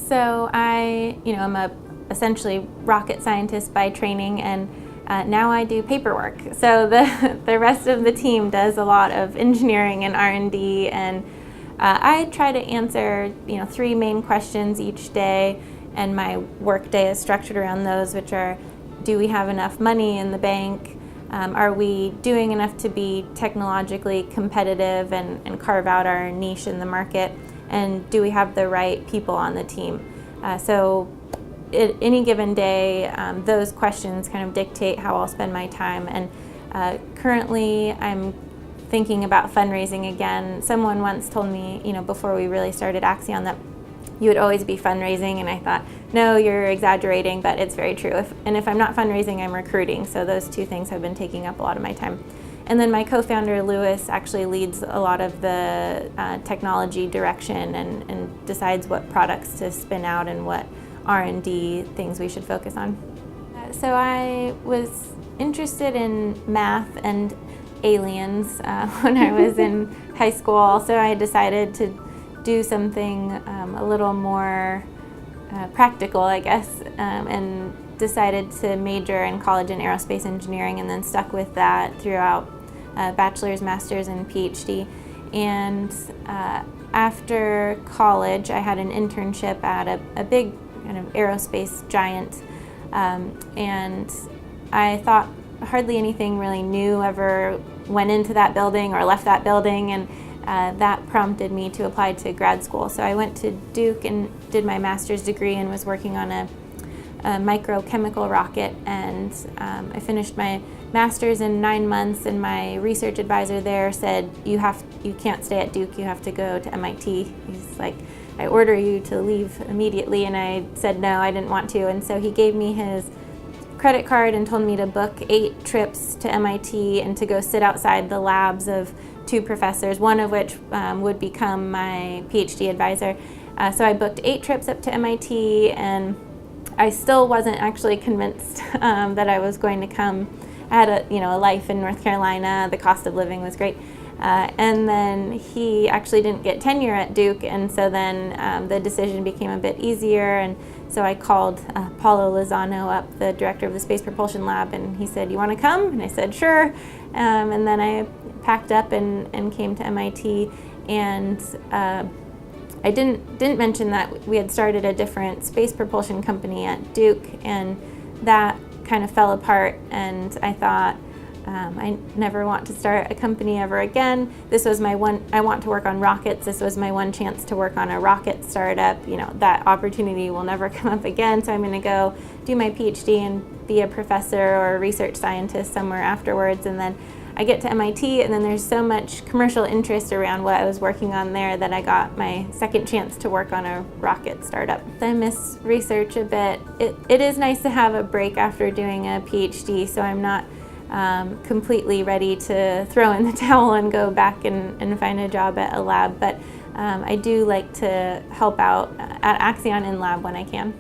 So I'm a essentially rocket scientist by training, and now I do paperwork. So the rest of the team does a lot of engineering and R&D, and I try to answer 3 main questions each day, and my work day is structured around those, which are: do we have enough money in the bank? Are we doing enough to be technologically competitive and carve out our niche in the market? And do we have the right people on the team? So at any given day, those questions kind of dictate how I'll spend my time. And currently I'm thinking about fundraising again. Someone once told me, before we really started Accion, that you would always be fundraising, and I thought, no, you're exaggerating, but it's very true. If I'm not fundraising, I'm recruiting. So those 2 things have been taking up a lot of my time. And then my co-founder, Lewis, actually leads a lot of the technology direction and decides what products to spin out and what R&D things we should focus on. So I was interested in math and aliens when I was in high school. So I decided to do something a little more practical, I guess, and decided to major in college in aerospace engineering, and then stuck with that throughout bachelor's, master's, and PhD. And after college, I had an internship at a big kind of aerospace giant, and I thought hardly anything really new ever went into that building or left that building, and that prompted me to apply to grad school. So I went to Duke and did my master's degree and was working on a microchemical rocket, and I finished my master's in 9 months, and my research advisor there said, you can't stay at Duke, you have to go to MIT. He's like, I order you to leave immediately, and I said no, I didn't want to. And so he gave me his credit card and told me to book 8 trips to MIT and to go sit outside the labs of 2 professors, one of which would become my PhD advisor. So I booked 8 trips up to MIT, and I still wasn't actually convinced that I was going to come. I had a life in North Carolina. The cost of living was great. And then he actually didn't get tenure at Duke, and so then the decision became a bit easier. And so I called Paulo Lozano up, the director of the Space Propulsion Lab, and he said, you want to come? And I said, sure. And then I packed up and came to MIT. And I didn't mention that we had started a different space propulsion company at Duke, and that kind of fell apart, and I thought, I never want to start a company ever again. This was I want to work on rockets. This was my one chance to work on a rocket startup. That opportunity will never come up again, so I'm going to go do my PhD and be a professor or a research scientist somewhere afterwards. And then I get to MIT, and then there's so much commercial interest around what I was working on there that I got my second chance to work on a rocket startup. I miss research a bit. It is nice to have a break after doing a PhD, so I'm not completely ready to throw in the towel and go back and find a job at a lab, but I do like to help out at Accion in lab when I can.